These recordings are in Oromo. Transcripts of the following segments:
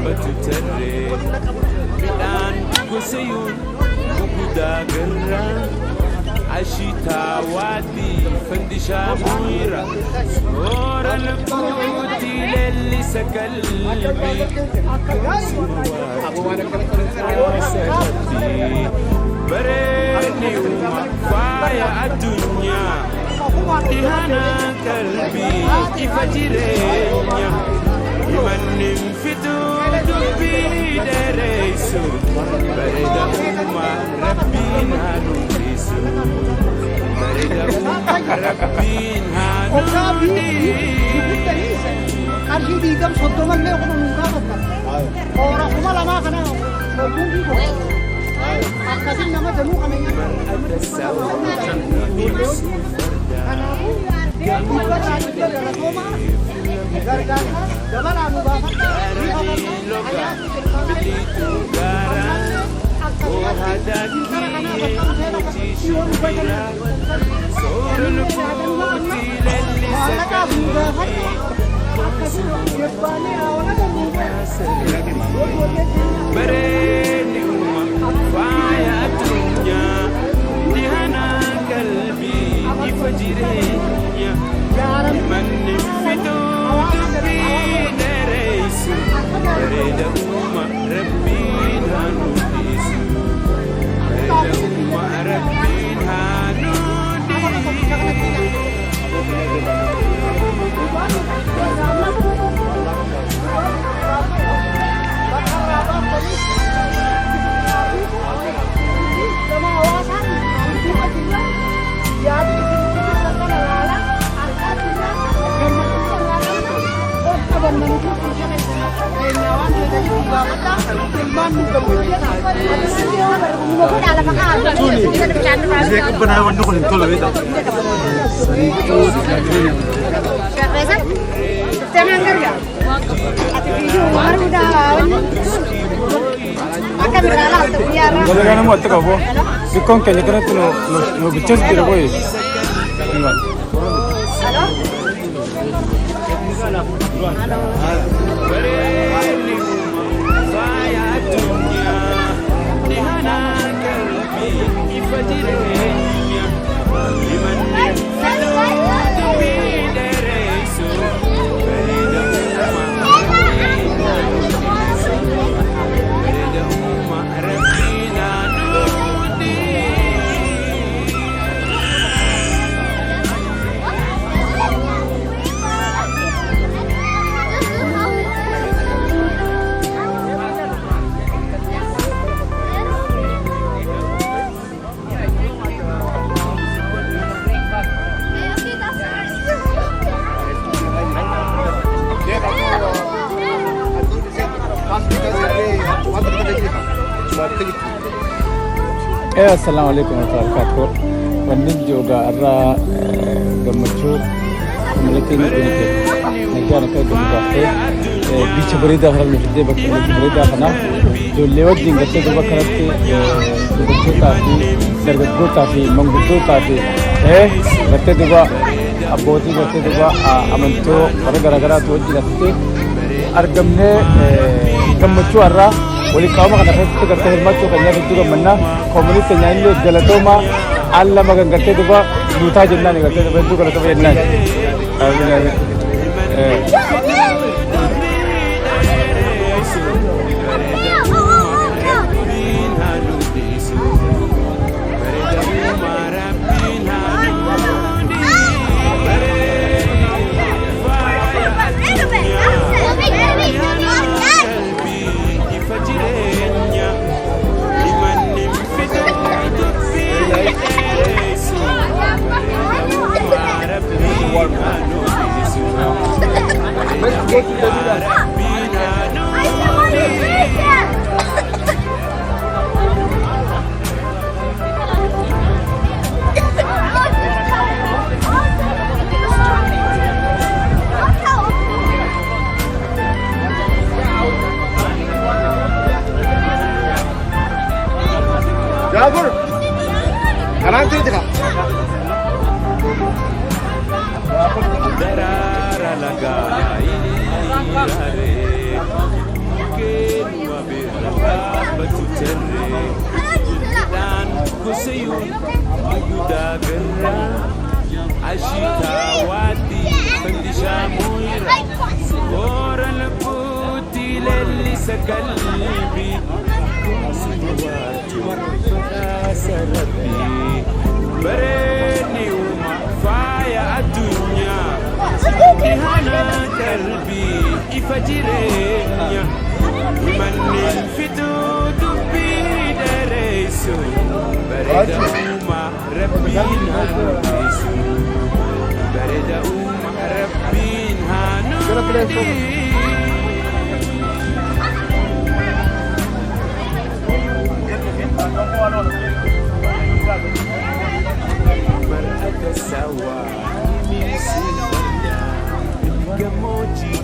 بتتري بدان قسيون وقدا قرا عشيتا وادي فندشا مويرا صور القوتي للي سكلبي بريني ومفايا الدنيا دهانا قلبي إفجرينيا من انفتو دبي دريسو بريد أمة ربنا نوريسو بريد أمة ربنا نوريسو أرجي ديكم صدوما ليه كنا نقابل أورا كم لا ما كنا نقول ليه أكثر نما جمو كنا يجي أنا بيبغى راجل يلا كوما غرقا جمال أبو بابا بريني ومفايا الدنيا دهانا قلبي يفجرينيا من انفتو دبي دريسو بريد أمة ربنا نوديسو بريد أمة ربنا Bagaimana mau tak kau? Bikong kaya kena tu no bicara kira boy. Assalamualaikum warahmatullahi wabarakatuh. Wannan joga arra gammachu malakin binake najana kai gambaate beach barida haram nifde bakki barida khana jo lewat dingatte jo bakarate bukku tafi dargaggo tafi manguddo tafi gatte duba aboti gatte duba amanto gara gara to jilatte argamne gammachu arra ولي كاما كنا فيك كرته الماتشو كنا فيك منا كومونيتي نانلو جلاتوما alla magan gatte duba duta jennani gatte duba du kala tabe jennani Jabur, kanan kiri tengah. مكين وبرقابة تجري دان كسيون يقودا قرى عشيكا وادي فندشا مويرا ورا البوتي للي سكلبي سنواتي سربي بريني وما فايا الدنيا دهانا قلبي إفجرينيا من الفتو دبي دريسو برد أوما ربينا ريسو برد أوما ربينا نودي مرأة سوا ميسينا جموجي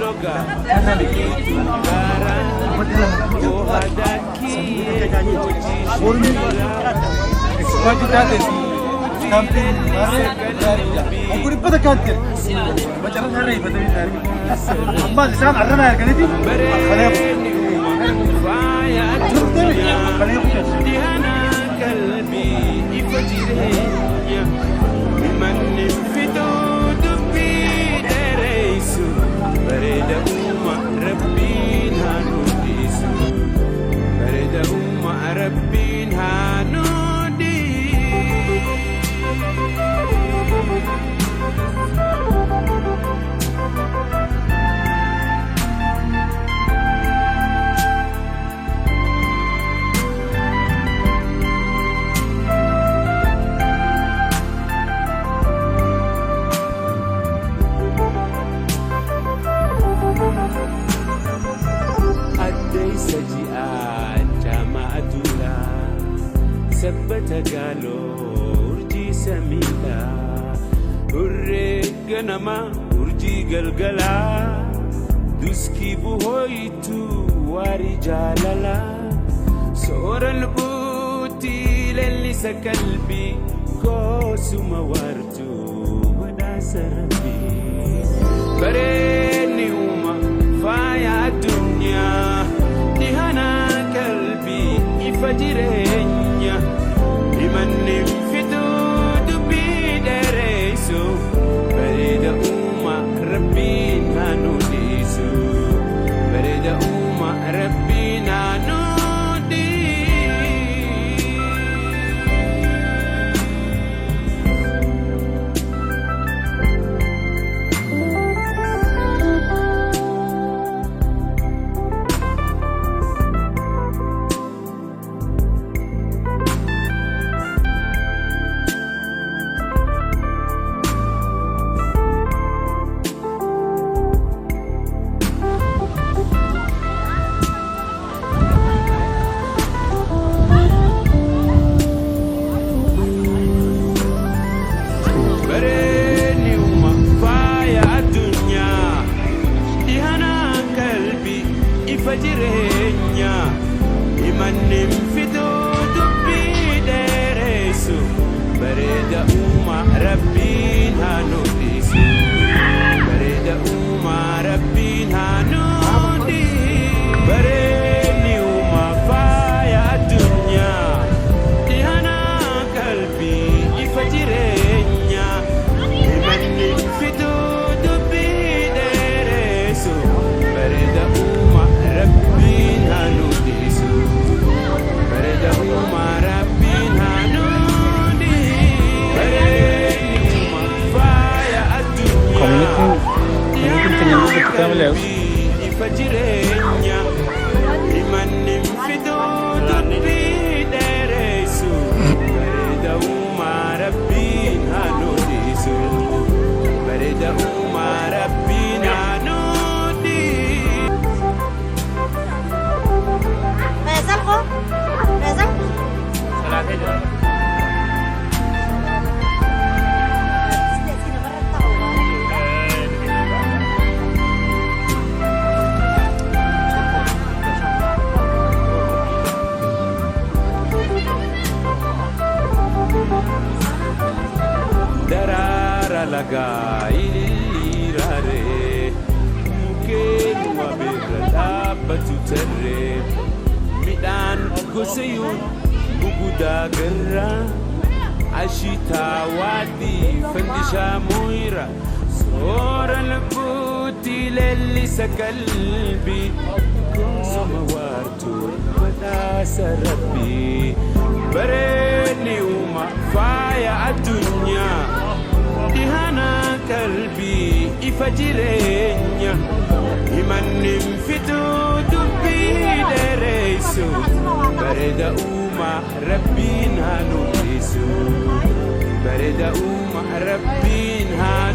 لوغا أقول بدك كانت بجرب هري بدي أما لسان عرنا يا كنتي دهانا قلبي إفجرينيا من الفتو دبي دريسو برد أوما ربينا نوديسو برد أوما ربينا نودي ثبت قالوا ارجي سميلا الرق نما ارجي قلقلا دوسكي بوهيتو ورجاللا صور البوتي للي سكلبي كوسو موارتو ودا سربي بريني وما فايا الدنيا دهانا قلبي إفجرينيا لمن الفتو دبي دريسو برد أوما ربينا نوديسو برد أوما ربينا نودي فجرينيا لمن انفتو دبي دريسو برد أوما ربينا نوديسو برد أوما ربينا نودي بريني وما فايا الدنيا دهانا قلبي فجرينيا لمن انفتو دبي دريسو برد أوما ربينا نوديسو برد أوما ربينا نودي بريني وما فايا الدنيا فجرينيا لمن انفتو دبي دريسو برد أوما ربينا نوديسو برد أوما ربينا نودي Rezal darara laga ilira mukkeen wabeerra dhaabbatu tarree midhaan gosayuun bugudaa garraa ashitaa waadii fandishaa mooyira soora lubbuutti leellisa qalbii goosuma waartuu badhaasa rabbii bareedni uuma faaya addunyaa dhihana qalbii ifa jireenya himannin fituu dubbii dheereysu bareeda uuma rabbiin haa nuudisu bareeda uuma rabbiin haa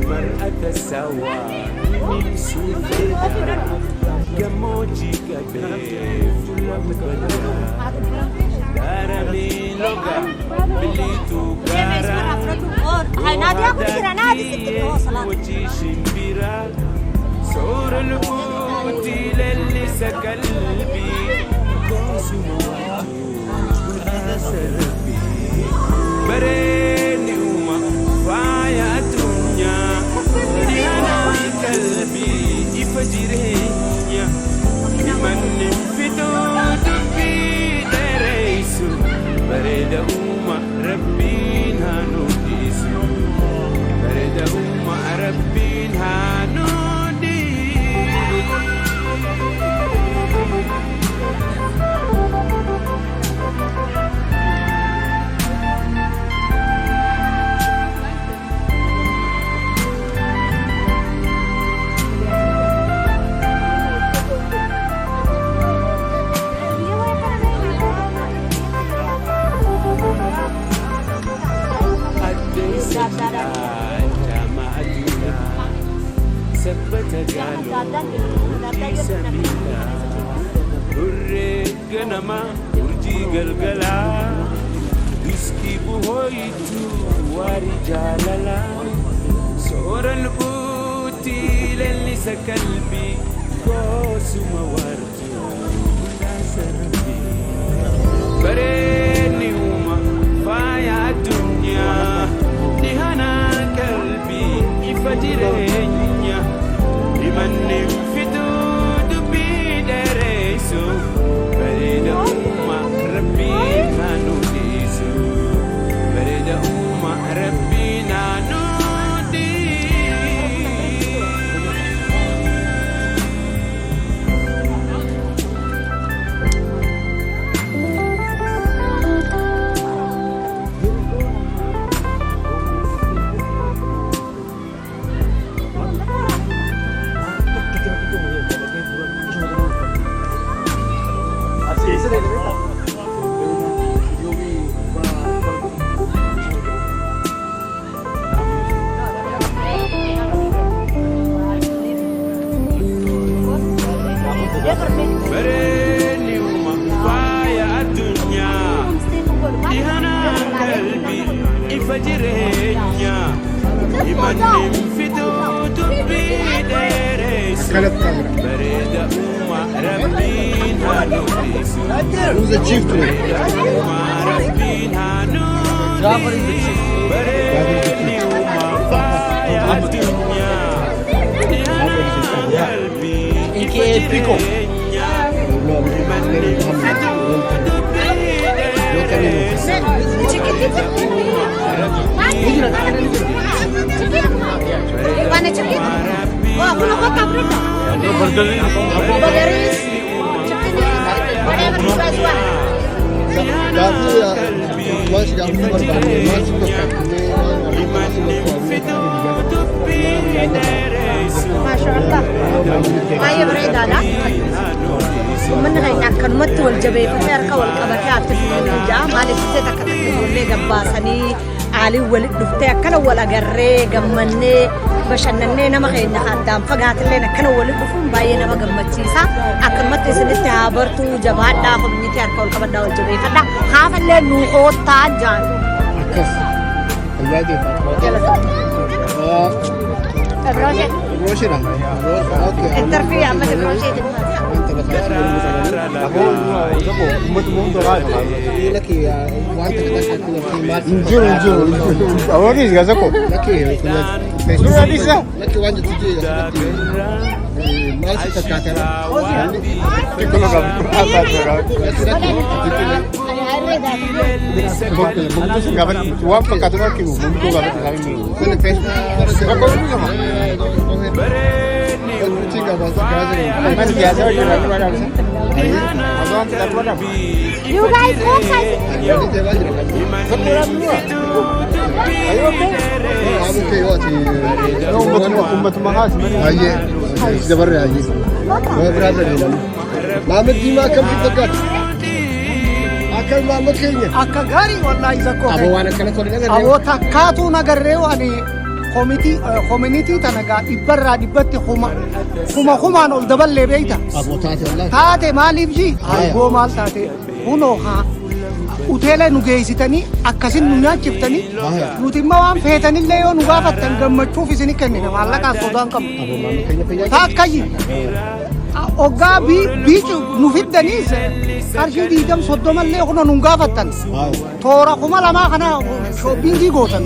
mar'ata sawaa min suuta gamoojii qabee fuula badaa daaramii loga biliituu gaaraa wajii shimbiraa soora lubbuutti leellisa qalbii goosuma waatuu badhaasa rabbii bareedni uuma faaya addunyaa dhihana qalbii ifa jireenya himannin fituu dubbii dheereysu bareeda uuma rabbiin haa nuudisu bareeda uuma rabbiin haa sabbata gaaloo samila hurree ganama urjii galgalaa biskii buhooyitu waari jaalalaa soora lubbuutti leellisa qalbii goosuma waartuu badhaasa rabbii bareedni uuma faaya addunyaa dhihana qalbii ifa jireenya himannin fituu dubbii dheereysu bareeda uuma rabbiin haa nuudisu bareeda uuma rabbiin haa bareedni uuma faaya addunyaa dhihana qalbii ifa jireenya himannin fituu dubbii dheereysu bareeda uuma rabbiin haa nuudisu bareeda uuma rabbiin haa nuudisu bareedni uuma faaya addunyaa dhihana qalbii ifa jireenya himannin fituu dubbii dheereysu bareeda uuma rabbiin haa nuudisu Wah, aku nak kota berita. Bagaris. Whatever you guys want. Tapi ya, masih yang berbeda, masih Masya Allah. Ayo berita lah. من غير كان متول جبي فتر كول كبرات تفنجا مالك تتكتك ولي قباسني علي ولد دفتي كلا ولا جري جمني بشنني نما غير نخدم فقعت لنا كلا ولد دفون باينا ما جمتيسا أكن متى عبرتو جبهات دا خدمتي أركول كبر داول جبي فتر خاف اللي نوخوت تاجان الوادي بروشة بروشة اوكي الترفيه عمل بروشة Aku Joko umat dolar. Laki wanta kita punya mas. Injur. Awak ni juga Joko. Laki punya Sudah bisa. laki wanja tuju ya. Mas kita kata. Kalau kamu apa sekarang? Gabat uang pengkatuan kimu, mungkin gabat kami ni. Kena Facebook. Berapa ini sama? Tinggal bahasa kerja. Kan biasa je lagi mana sih? Abang kita mana? You guys go guys. Jadi dia baju. Sekolah dua. Ayo okey. Amu ke yo ti. Umat mahas. Aye. Sudah baru aye. Berapa ni? Mama Dima kam dekat. Akal mama kenya. Akka gaarii wallahi zakko Abo wana kana kone nagar. abo takkaatu nagarreewu ani community tanagaa dhibbarraa dhibbatti humaan ol daballee beeyta Abo taate wallahi. taate maaliif jii aygoo maal taate kunoo haa uteela nu geessitanii akkasin nu nyaachiftanii nuti immoo waan feetanillee yoo nu gaafattan gammachuuf isini kennina maallaqaan sodaan qabnu Abo mama kenya fayyaa. taakkayi oggaa biicu nu fiddaniis qarshii 30 kuna nu gaafattan toora 2,000 kana shoppingii gootan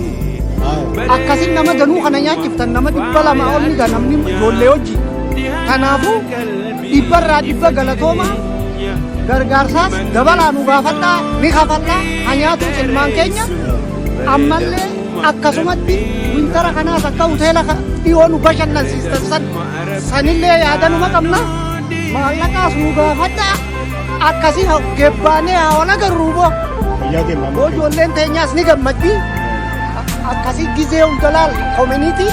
akkasin nama danuu kana nyaachiftan nama 200 ol ni namni ijoollee hojii kanaafuu dhibbarraa dhibba galatooma gargaarsaas dabalaa nu gaafadhaa ni kafallaa hanyaatu ilmaan keenya ammallee akkasumatti wintara kanaas akka hoteela dhiyoo nu bashannansiistan sanillee yaadanuma qabna maallaqaas nu gaafadhaa akkasii gebbaanee haawala garruuboo ijoolleen teenyaas ni gammaddi akkasii gizee hundalaal community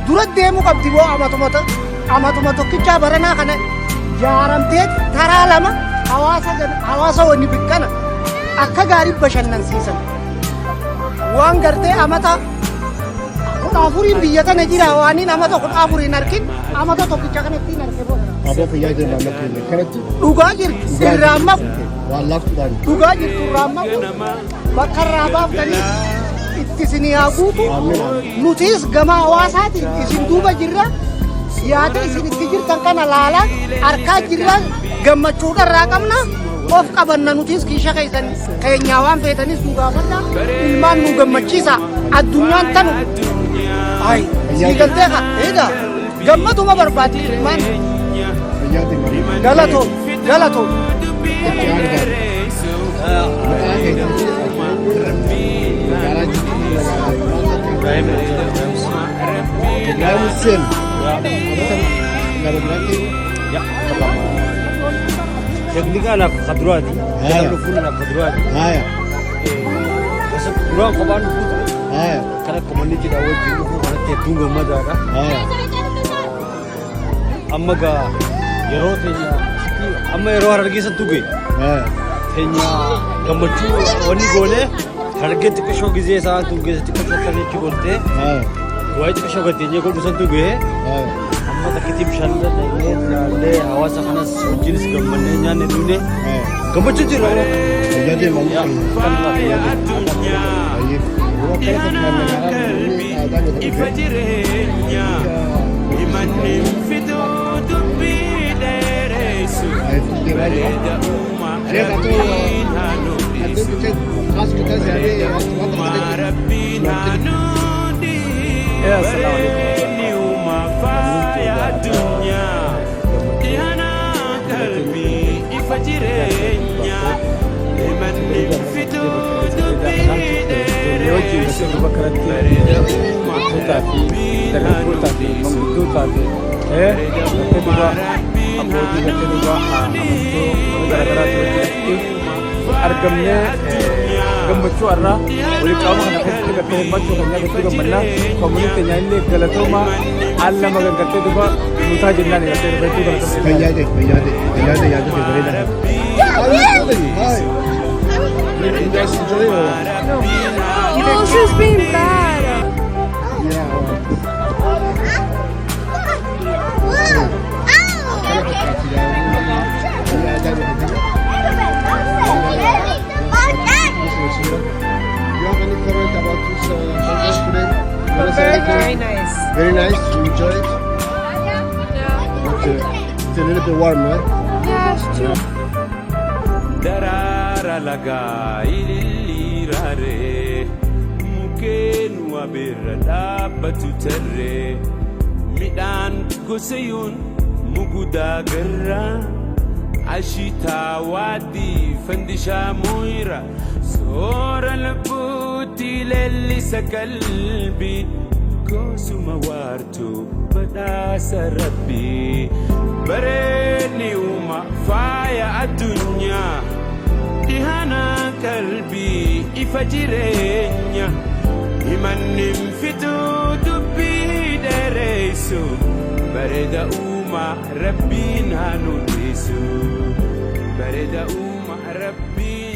dura deemu qabdi boo amatuma tokkichaa baranaa kana jaaramtee taraa lama hawaasa wani bikkana akka gaarii bashannansiisan waan gartee amata 14 biyya tana jira waaniin amata 14 arkin amata tokkicha kanatti arke boo Abo fayyaa jira mama kenya. Kanatti dhugaa jirtu sirraamma wallahi kudaan. dhugaa jirtu raamma bakka irraa baaftanii itti isinii haa guutu nutis gama hawaasaatiin isin duuba jirra yaada isin itti jirtan kana laalaa harkaa jirra gammachuudha irraa qabna of qabanna nutis kiisha keessan keenyaa waan feetanis nu gaafadha ilmaan nu gammachiisa addunyaan tanu ay siigaltee ka eegaa gammaduma barbaadi ilmaan Fayyaa jira. galatoo Lamusen. Ya, pertama. Teknika anak kadruati. Jangan lupa anak kadruati. Haya. Masa kurang kapan pun. Haya. Karena community dah wajib lupa karena tetunggu mada kan. Haya. Amma ga yero tenya. Amma yero hargi santuge. Haya. Tenya gambachu wani gole. Hargi tikasho gize sa tuge tikasho tani chibolte. Haya. Wai tikasho gatenya ko santuge. Haya. Amma takitib shalla le hawasa khanas jinis gambanne nyane dune. Haya. Gambachu jiro. Fayyaa jira mama Ya, kenya. kan lah ya. Aye. Wa kana kana ngara ni ada ni. ifajirenya imani mfitu tubideresu Aye. Dia baju. Reda uma Dia kata rabbinanu ada kita khas kita jadi Rabbinanu di Ya, assalamualaikum. ni uma faya dunya Dihana kalbi ifajirenya imani mfitu tubideresu Reda uma argamne gammachu arra wali qaama kana keessatti gatte himmachuu kan nyaatu gammanna community nyaanni galatoma alla magan gatte duba mutaa jennaan gatte beeku galatoma fayyaa jira yaada bareeda. Hi. You guys enjoy or? Oh, she's being bad. Very nice. Very nice. You enjoy it? Yeah. It's a little bit warm, right? Yeah, it's true. daraara lagaa ililliiraaree mukkeen wabeerra dhaabbatu tarree midhaan gosayuun mugudaa garraa ashitaa waaddii fandishaa mooyira soora lubbuutti leellisa qalbii goosuma waartuu badhaasa rabbii bareedni uuma faaya addunyaa dhihana qalbii ifa jireenya himannin fituu dubbii dheereysu bareeda uuma rabbiin haa nunnisu bareeda uuma rabbiin